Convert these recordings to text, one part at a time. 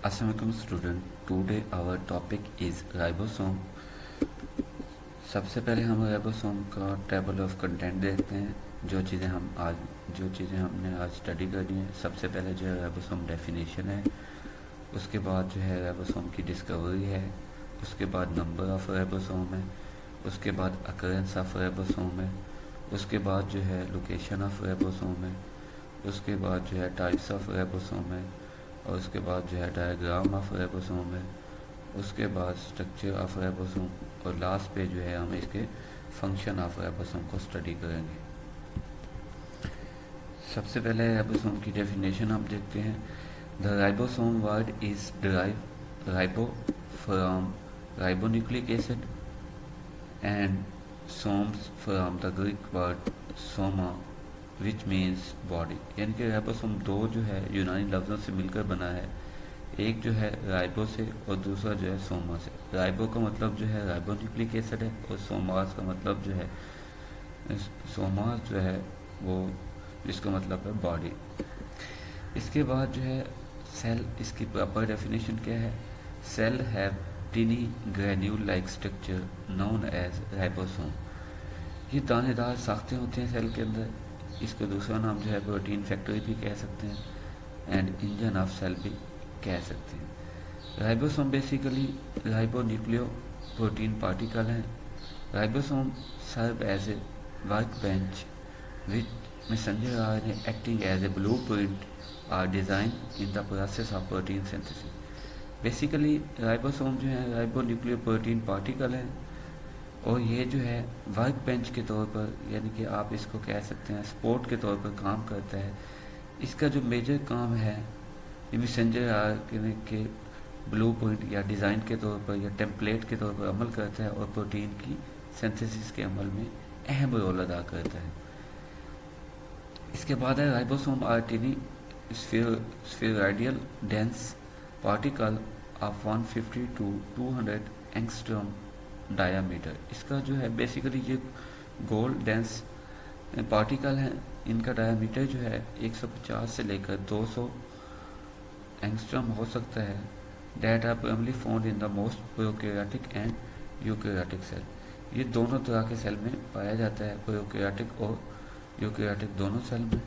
Assalamualaikum student. Today our topic is ribosome. सबसे पहले हम राइबोसोम का टेबल ऑफ कंटेंट देखते हैं. जो चीज़ें हमने आज स्टडी करनी है. सबसे पहले जो है राइबोसोम डेफिनेशन है. उसके बाद जो है राइबोसोम की डिस्कवरी है. उसके बाद नंबर ऑफ राइबोसोम है. उसके बाद अकरेंस ऑफ राइबोसोम है. उसके बाद जो है लोकेशन ऑफ राइबोसोम है. उसके बाद जो है टाइप्स ऑफ राइबोसोम है. और उसके बाद जो है डायग्राम ऑफ राइबोसोम है. उसके बाद स्ट्रक्चर ऑफ राइबोसोम. और लास्ट पे जो है हम इसके फंक्शन ऑफ राइबोसोम को स्टडी करेंगे. सबसे पहले राइबोसोम की डेफिनेशन हम देखते हैं. The ribosome word is derive ribo from ribonucleic acid and somes from the Greek word soma which means body. यानी कि राइबोसोम दो जो है यूनानी लफ्ज़ों से मिलकर बना है. एक जो है राइबो से और दूसरा जो है सोमा से. राइबो का मतलब जो है राइबोन्यूक्लिक एसिड है और सोमास का मतलब जो है सोमास जो है वो जिसका मतलब है बॉडी. इसके बाद जो है सेल. इसकी प्रॉपर डेफिनेशन क्या है. Cell have tiny granule like structure known as ribosome. ये दानेदार साख्तें होती हैं सेल के अंदर. इसका दूसरा नाम जो है प्रोटीन फैक्ट्री भी कह सकते हैं एंड इंजन ऑफ सेल भी कह सकते हैं. Ribosome basically ribonucleo protein particle हैं. Ribosome serve as a work bench which messenger RNA acting as a blueprint or design in the process of protein synthesis. Basically ribosome जो है राइबोन्यूक्लियो protein particle हैं और ये जो है वर्क बेंच के तौर पर यानी कि आप इसको कह सकते हैं सपोर्ट के तौर पर काम करता है. इसका जो मेजर काम है मैसेंजर आरएनए के ब्लू प्रिंट या डिज़ाइन के तौर पर या टेम्पलेट के तौर पर अमल करता है और प्रोटीन की सिंथेसिस के अमल में अहम रोल अदा करता है. इसके बाद है ribosome are tiny spheroidal dense particle of 150 to 200 angstrom diameter. इसका जो है बेसिकली ये गोल्ड डेंस पार्टिकल हैं. इनका डायामीटर जो है 150 से लेकर 200 एंगस्ट्रॉम हो सकता है. That are primary found in the most prokaryotic and eukaryotic cell. ये दोनों तरह के सेल में पाया जाता है, प्रोकैरियोटिक और यूकैरियोटिक दोनों सेल में.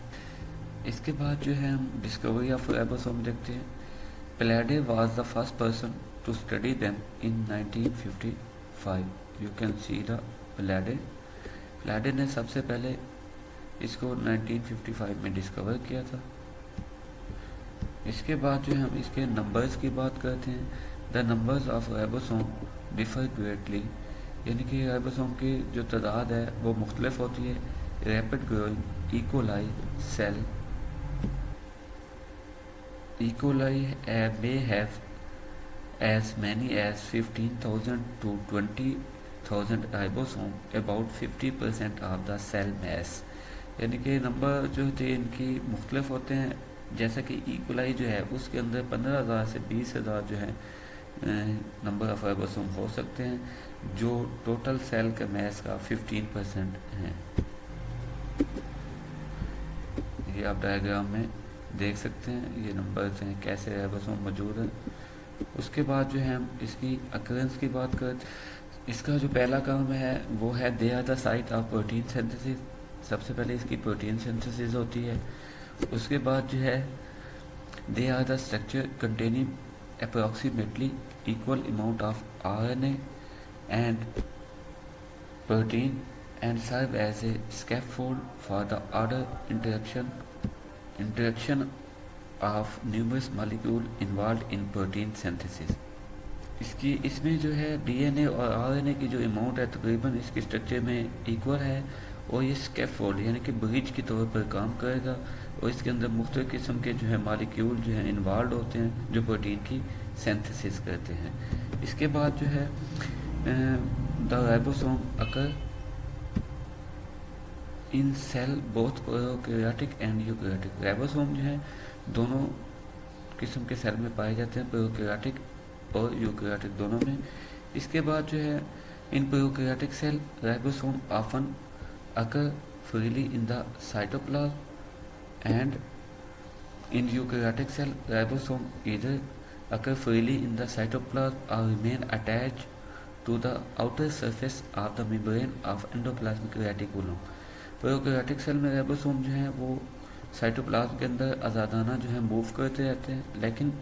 इसके बाद जो है हम डिस्कवरी ऑफ राइबोसोम देखते हैं. Palade was the first person to study them in 1955. You can see the Palade ने सबसे पहले इसको 1955 में डिस्कवर किया था. इसके बाद जो है हम इसके नंबर्स की बात करते हैं. The numbers of ribosome differ greatly. यानी कि राइबोसोम की जो तादाद है वो मुख्तलिफ होती है. Rapid growing E coli cell E coli may have as many as 15,000 to 20,000 ribosome about 50% of the cell mass. यानी कि नंबर जो थे इनकी मुख्तलिफ होते हैं. जैसा कि इकोलाई जो है उसके अंदर 15,000 से 20,000 जो है नंबर ऑफ राइबोसोम हो सकते हैं जो टोटल सेल का मैस का 15% हैं. ये आप डायग्राम में देख सकते हैं. ये नंबर्स हैं कैसे राइबोसोम मौजूद है. उसके बाद जो है हम इसकी अकरेंस की बात करते. इसका जो पहला काम है वो है they are the site of protein synthesis. सबसे पहले इसकी प्रोटीन सिंथेसिस होती है. उसके बाद जो है they are the structure containing approximately equal amount of RNA and protein and serve as a scaffold for the order interaction of numerous molecule involved in protein synthesis. इसमें जो है डीएनए और आरएनए की जो अमाउंट है तकरीबन इसके structure में इक्वल है और ये स्कैफोल्ड यानी कि ब्रिज के तौर पर काम करेगा. और इसके अंदर मुख्तलिफ किस्म के जो है मालिक्यूल जो है इन्वॉल्व होते हैं जो प्रोटीन की सिंथेसिस करते हैं. इसके बाद जो है the ribosome occur in cell both prokaryotic and eukaryotic. Ribosome जो है दोनों किस्म के सेल में पाए जाते हैं, प्रोकैरियोटिक और यूकैरियोटिक दोनों में. इसके बाद जो है in prokaryotic cell ribosome often occur freely in the cytoplasm and in eukaryotic cell ribosome either occur freely in the cytoplasm or remain attached to the outer surface of the membrane of endoplasmic reticulum। Prokaryotic cell में ribosome जो है वो cytoplasm के अंदर आज़ादाना जो है move करते रहते हैं, लेकिन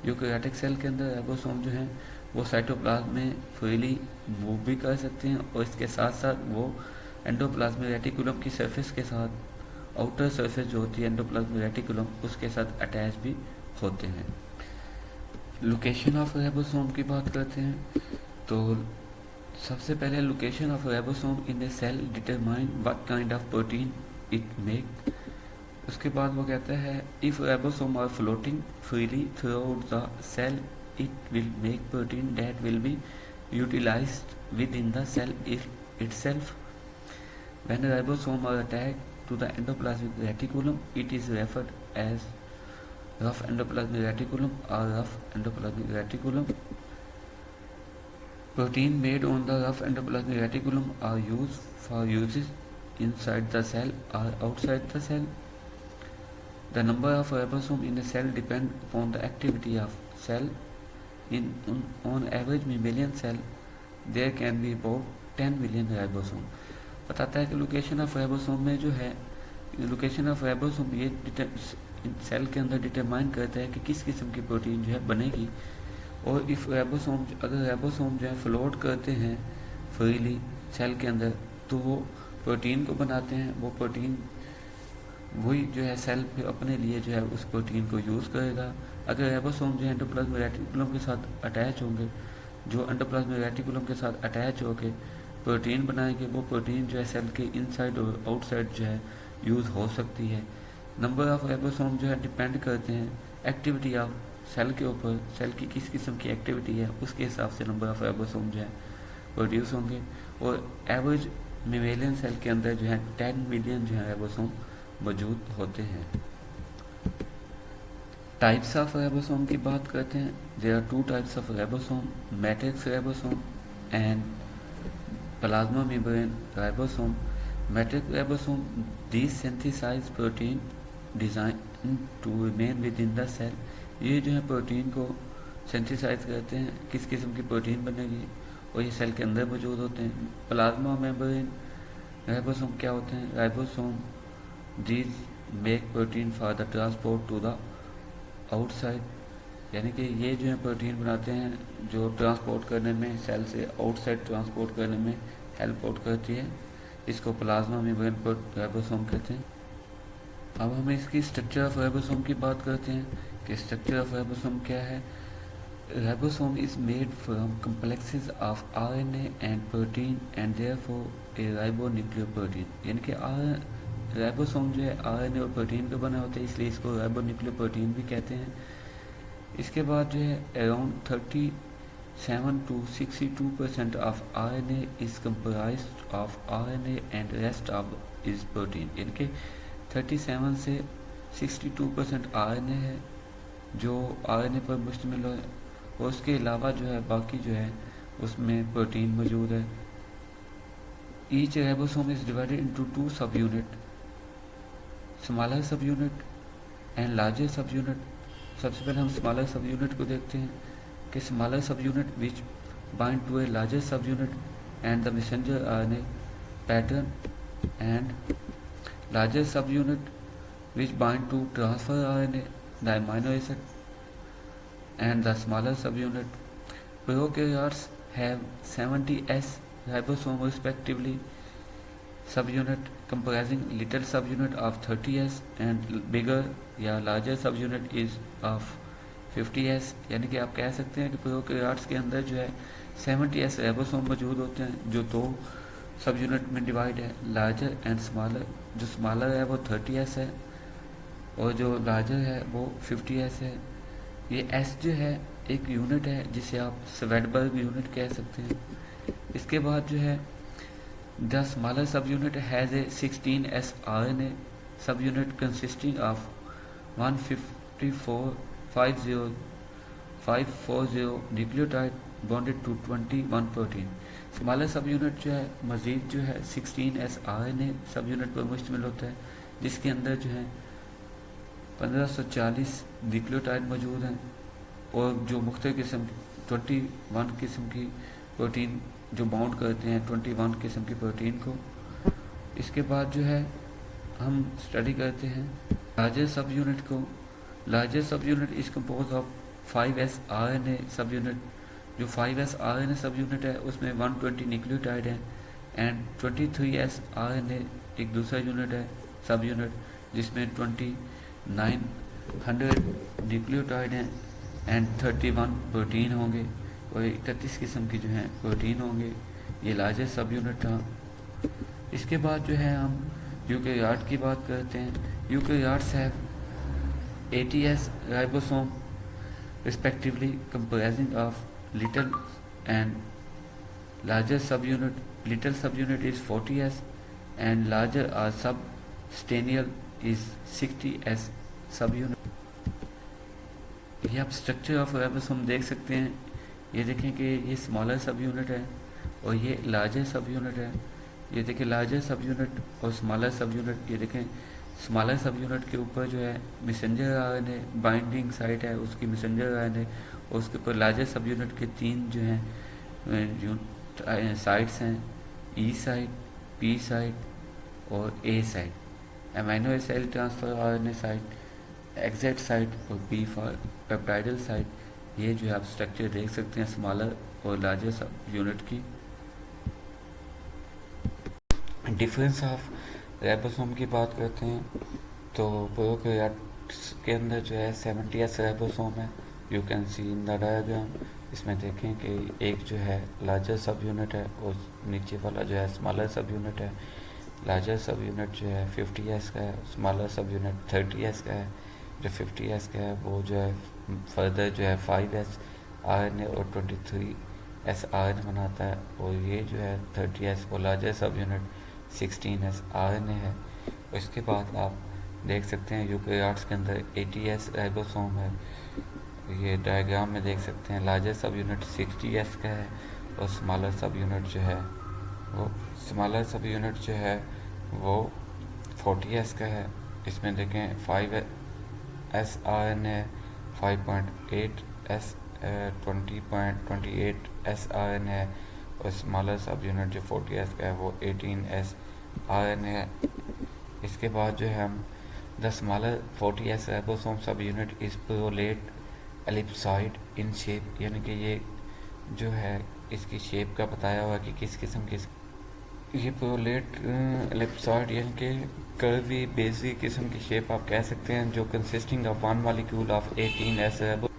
यूकैरियोटिक सेल के अंदर राइबोसोम जो है वो साइटोप्लाज्म में फ्रीली मूव भी कर सकते हैं और इसके साथ साथ वो एंडोप्लाज्मिक रेटिकुलम की सरफेस के साथ आउटर सरफेस जो होती है एंडोप्लाज्मिक रेटिकुलम उसके साथ अटैच भी होते हैं। लोकेशन ऑफ राइबोसोम की बात करते हैं तो सबसे पहले location of ribosome in a cell determine what kind of protein it make. उसके बाद वो कहता है if ribosome are floating freely throughout the cell it will make protein that will be utilized within the cell itself. When ribosomes are attached to the endoplasmic reticulum, it is referred as rough endoplasmic reticulum or rough endoplasmic reticulum. Protein made on the rough endoplasmic reticulum are used for uses inside the cell or outside the cell. The number of ribosomes in a cell depends upon the activity of cell. On average mammalian cell there can be about 10 million ribosome. बताता है कि location of ribosome में जो है location of ribosome ये cell के अंदर determine करता है कि किस किस्म की प्रोटीन जो है बनेगी। और इफ राइबोसोम अगर राइबोसोम जो है फ्लोट करते हैं फ्रीली सेल के अंदर तो वो प्रोटीन को बनाते हैं। वो प्रोटीन वही जो है सेल फिर अपने लिए जो है उस प्रोटीन को यूज़ करेगा। अगर राइबोसोम जो है एंडोप्लाज्मिक रेटिकुलम के साथ अटैच होंगे, जो एंडोप्लाज्मिक रेटिकुलम के साथ अटैच होकर प्रोटीन बनाएंगे, वो प्रोटीन जो है सेल के इनसाइड और आउटसाइड जो है यूज़ हो सकती है। नंबर ऑफ राइबोसोम जो है डिपेंड करते हैं एक्टिविटी ऑफ सेल के ऊपर, सेल की किस किस्म की एक्टिविटी है उसके हिसाब से नंबर ऑफ राइबोसोम जो है प्रोड्यूस होंगे। और एवरेज मेमेलियन सेल के अंदर जो है 10 मिलियन जो है राइबोसोम मौजूद होते हैं। टाइप्स ऑफ राइबोसोम की बात करते हैं। There are 2 types of ribosome, matrix ribosome and plasma membrane ribosome. Matrix ribosome these synthesize protein design to remain within the cell. ये जो है प्रोटीन को सिंथेसाइज करते हैं, किस किस्म की प्रोटीन बनेगी और ये सेल के अंदर मौजूद होते हैं। प्लाज्मा मेम्ब्रेन राइबोसोम क्या होते हैं? Ribosome these make protein for the transport to the outside, यानी कि ये जो है प्रोटीन बनाते हैं जो ट्रांसपोर्ट करने में सेल से आउटसाइड ट्रांसपोर्ट करने में हेल्प आउट करती है। इसको प्लाज्मा मेम्ब्रेन राइबोसोम कहते हैं। अब हम इसकी स्ट्रक्चर ऑफ राइबोसोम की बात करते हैं कि स्ट्रक्चर ऑफ राइबोसोम क्या है। Ribosome is made from complexes of RNA and protein and therefore A ribonucleoprotein, यानी कि राइबोसोम जो है RNA और प्रोटीन का बना होता है, इसलिए इसको राइबोन्यूक्लियोप्रोटीन भी कहते हैं। इसके बाद जो है around 37 to 62% of RNA is comprised of RNA and rest of is protein, यानी कि 37 से 62% RNA है जो RNA पर मुश्तमिल है और उसके अलावा जो है बाकी जो है उसमें प्रोटीन मौजूद है। Each ribosome is divided into 2 सब unit, smaller subunit and larger सब यूनिट। सबसे पहले हम स्मॉलर सब यूनिट को देखते हैं कि smaller subunit which bind to a larger subunit and the messenger RNA pattern and larger subunit which bind to transfer RNA the amino acid and the smaller subunit. Prokaryotes have 70 S ribosome respectively. Subunit comprising little subunit of 30 S and bigger या larger subunit is of 50 S, यानी कि आप कह सकते हैं कि prokaryotes के अंदर जो है 70 S राइबोसोम मौजूद होते हैं जो 2 सब यूनिट में डिवाइड है, लार्जर एंड स्मॉलर। जो स्मॉलर है वो 30 S है और जो लार्जर है वो 50 S है। ये S जो है एक यूनिट है जिसे आप स्वेडबर्ग यूनिट कह सकते हैं। इसके बाद जो है the smaller subunit has a 16 S RNA subunit consisting of 154 nucleotide bonded to 21 protein. Smaller subunit जो है मज़ीद जो है 16 S RNA सब यूनिट पर मुश्तमिल होता है जिसके अंदर जो है 1540 न्यूक्लियोटाइड मौजूद हैं और जो मुख्तलिफ किस्म 21 किस्म की प्रोटीन जो बाउंड करते हैं 21 किस्म की प्रोटीन को। इसके बाद जो है हम स्टडी करते हैं लार्जर सब यूनिट को। Larger subunit is compose of 5s RNA subunit. जो 5s RNA सब यूनिट है उसमें 120 न्यूक्लियोटाइड है एंड 23s RNA एक दूसरा यूनिट है सब यूनिट जिसमें 2900 न्यूक्लियोटाइड हैं एंड 31 प्रोटीन होंगे और 31 किस्म की जो है प्रोटीन होंगे। ये लार्जर सब यूनिट था। इसके बाद जो है हम यूकेरियोट की बात करते हैं। Eukaryotes have 80s ribosome respectively comprising of little and larger subunit. Little subunit is 40s and larger or substantial is 60s subunit। ये आप स्ट्रक्चर ऑफ राइबोसोम देख सकते हैं। ये देखें कि ये स्मॉलर सब यूनिट है और ये लार्जर सब यूनिट है। ये देखें लार्जर सब यूनिट और स्मॉलर सब यूनिट। ये देखें स्मॉलर सब यूनिट के ऊपर जो है मैसेंजर आरएनए बाइंडिंग साइट है उसकी मैसेंजर आरएनए और उसके ऊपर लार्जर सब यूनिट के 3 जो हैं साइट्स हैं ई साइट, पी साइट और A site. Amino acid transfer RNA site, exact site और पी फॉर पेप्टाइडल साइट। ये जो है आप स्ट्रक्चर देख सकते हैं स्मॉलर और लार्जर सब यूनिट की। डिफरेंस ऑफ राइबोसोम की बात करते हैं तो प्रोकैरियोट्स के अंदर जो है 70s राइबोसोम है। You can C in the diagram. इसमें देखें कि एक जो है लार्जर सब यूनिट है और नीचे वाला जो है स्मॉलर सब यूनिट है। लार्जर सब यूनिट जो है 50s का है, स्मॉलर सब यूनिट 30s का है। जो 50s का है वो जो है फर्दर जो है 5s RNA और 23s RNA बनाता है और ये जो है 30s और लार्जर सब यूनिट 16s RNA है। इसके बाद आप देख सकते हैं यूकेरियोट्स के अंदर 80s राइबोसोम है। ये डायग्राम में देख सकते हैं लार्जर सब यूनिट 60s का है और स्मॉलर सब यूनिट जो है वो 40s का है। इसमें देखें 5s RNA 5.8s 20.28s RNA है और स्मॉलर सब यूनिट जो 40s का है वो 18s RNA है। इसके बाद जो है हम the smaller 40s ribosome subunit is prolate ellipsoid in shape, यानी कि ये जो है इसकी शेप का बताया हुआ कि किस किस्म की। ये प्रोलेट एलिप्सॉइड यानी कि कर्वी बेजी किस्म की शेप आप कह सकते हैं जो consisting of one molecule of 18s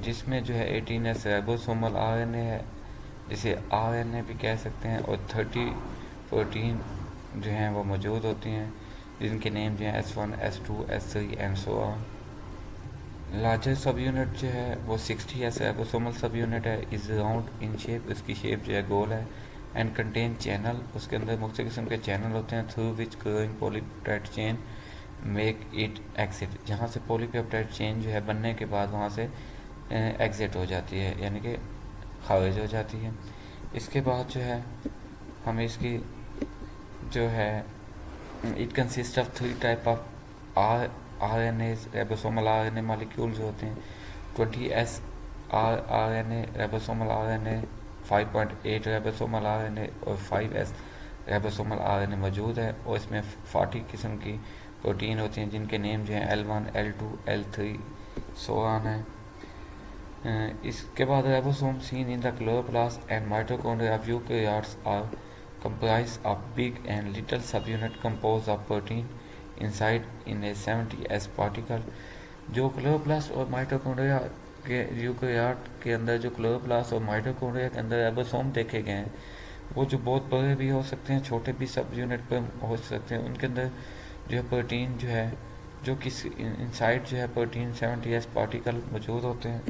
जिसमें जो है 18s राइबोसोमल RNA है जिसे RNA भी कह सकते हैं और 30 प्रोटीन जो हैं वो मौजूद होती हैं जिनके नेम जो हैं S1, S2, S3 and so on. Larger subunit जो है वो 60s राइबोसोमल सब यूनिट है। इज राउंड इन शेप, उसकी शेप जो है गोल है एंड कंटेन चैनल, उसके अंदर मुख्तलिफ किस्म के चैनल होते हैं through which growing polypeptide chain make it exit, जहाँ से पॉलीपेप्टाइड चेन जो है बनने के बाद वहाँ से एग्जिट हो जाती है यानी कि खारिज हो जाती है। इसके बाद जो है हम इसकी जो है it consist of 3 type of RNA ribosomal RNA molecules होते हैं। 20s RNA ribosomal RNA, 5.8 ribosomal RNA और 5s राइबोसोमल RNA मौजूद है और इसमें 40 किस्म की प्रोटीन होती हैं जिनके नेम जो हैं L1, L2, L3 so on है। इसके बाद ribosome seen in the chloroplast and mitochondria of eukaryotes are comprised of big and little subunit composed of protein inside in a 70s particle। जो chloroplast और mitochondria के eukaryote के अंदर जो chloroplast और माइटोकॉन्ड्रिया के अंदर राइबोसोम देखे गए हैं वो जो बहुत बड़े भी हो सकते हैं छोटे भी सब यूनिट पर हो सकते हैं। उनके अंदर जो है प्रोटीन जो है जो किस इनसाइड जो है प्रोटीन 70s पार्टिकल मौजूद होते हैं।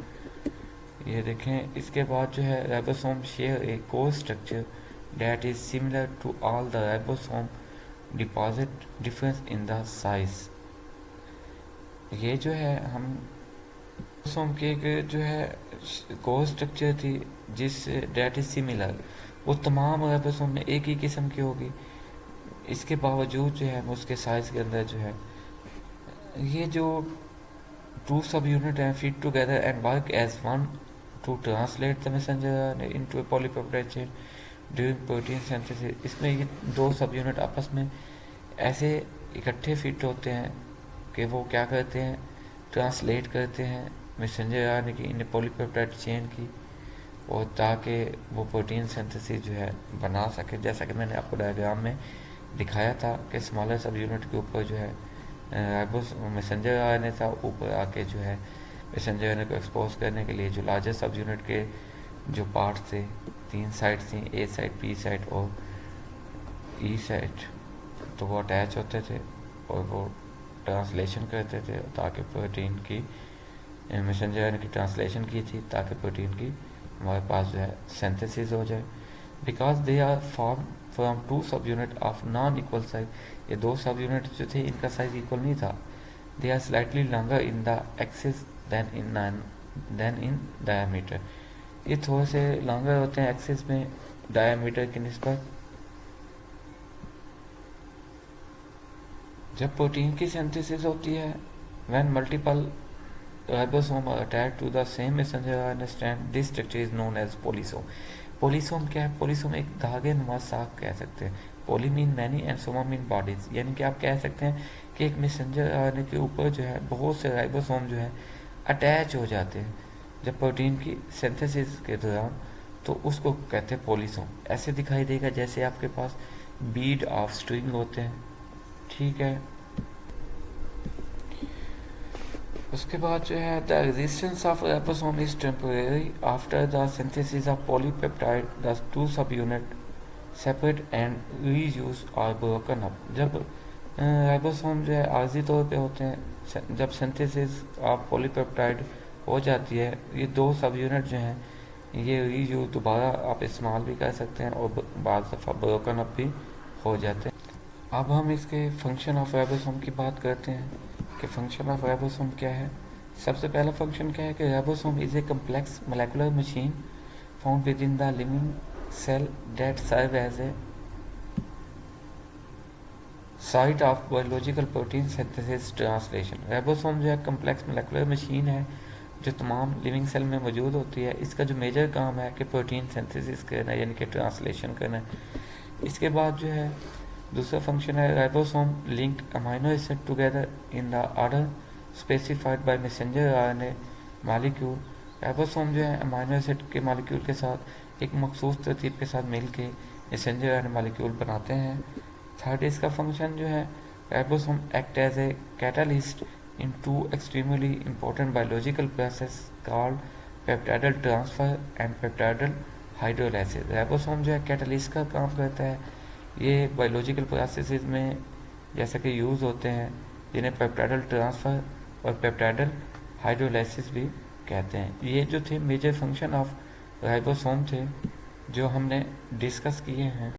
ये देखें। इसके बाद जो है ribosome share A core structure that is similar to all the ribosome deposit difference in the size। ये जो है हम राइबोसोम की एक जो है कोर स्ट्रक्चर थी जिस डेट इज सिमिलर, वो तमाम राइबोसोम में एक ही किस्म की होगी। इसके बावजूद जो है उसके साइज के अंदर जो है ये जो two subunits and fit together and work as one to translate the messenger RNA into a polypeptide chain during protein synthesis. इसमें ये दो सब यूनिट आपस में ऐसे इकट्ठे फिट होते हैं कि वो क्या करते हैं, ट्रांसलेट करते हैं मैसेंजर आरएनए की इन पॉलीपेप्टाइड चेन की, और ताकि वो प्रोटीन सिंथेसिस जो है बना सके। जैसा कि मैंने आपको डायग्राम में दिखाया था कि स्मॉलर सब यूनिट के ऊपर जो है राइबोस मैसेंजर आरएनए था, ऊपर आके जो है मैसेंजर आरएनए को एक्सपोज करने के लिए जो लार्जर सब यूनिट के जो पार्ट थे, 3 साइड थी, ए साइड, बी साइड और ई साइड, तो वो अटैच होते थे और वो ट्रांसलेशन करते थे ताकि प्रोटीन की मैसेंजर आरएनए की ट्रांसलेशन की थी ताकि प्रोटीन की हमारे पास जो है सिंथेसिस हो जाए। Because they are form from two subunit of non equal size, ये दो सब यूनिट जो थे इनका साइज इक्वल नहीं था। They are slightly longer in the axis than in diameter, ये थोड़े से लॉन्गर होते हैं एक्सिस में डायमीटर की निस्बत। जब प्रोटीन की सिंथेसिस होती है, when multiple ribosome are attached to the same messenger RNA strand, this structure is known as polysome. Polysome क्या है? पोलीसोम एक धागे नुमा साख कह सकते हैं। Poly mean many and soma mean bodies, यानी कि आप कह सकते हैं कि एक मैसेंजर आरएनए के ऊपर जो है बहुत से राइबोसोम जो है अटैच हो जाते हैं जब प्रोटीन की सिंथेसिस के दौरान, तो उसको कहते हैं पोलीसोम। ऐसे दिखाई देगा जैसे आपके पास बीड ऑफ स्ट्रिंग होते हैं, ठीक है। उसके बाद जो है the existence of ribosome is temporary after the synthesis of polypeptide, the two सब यूनिट सेपरेट एंड रीयूज और ब्रोकन अप। जब राइबोसोम जो है आर्जी तौर पे होते हैं, जब सिंथेसिस ऑफ पॉलीपेप्टाइड हो जाती है, ये दो सब यूनिट जो हैं ये रीयूज दोबारा आप इस्तेमाल भी कर सकते हैं और बाद दफ़ा ब्रोकन अप भी हो जाते हैं। अब हम इसके फंक्शन ऑफ राइबोसोम की बात करते हैं कि फंक्शन ऑफ राइबोसोम क्या है। सबसे पहला फंक्शन क्या है कि ribosome is a complex molecular machine found within the living cell that serve as a site of biological protein synthesis translation. Ribosome जो है कम्प्लेक्स मोलेकुलर मशीन है जो तमाम लिविंग सेल में मौजूद होती है। इसका जो मेजर काम है कि प्रोटीन सिंथेसिस करना, यानी कि ट्रांसलेशन करना। इसके बाद जो है दूसरा फंक्शन है ribosome link amino acid together in the order specified by messenger RNA molecule. Ribosome जो है अमाइनो एसिड के मॉलिक्यूल के साथ एक मखसूस तरतीब के साथ मिल के मैसेंजर आरएनए मॉलिक्यूल बनाते हैं। थर्ड इसका फंक्शन जो है ribosome act as a catalyst in two extremely important biological process called peptidyl transfer and peptidyl hydrolysis. Ribosome जो है कैटलिस्ट का काम करता है, ये बायोलॉजिकल प्रोसेसेस में जैसा कि यूज़ होते हैं, जिन्हें पेप्टाइडल ट्रांसफ़र और पेप्टाइडल हाइड्रोलाइसिस भी कहते हैं। ये जो थे मेजर फंक्शन ऑफ राइबोसोम थे जो हमने डिस्कस किए हैं।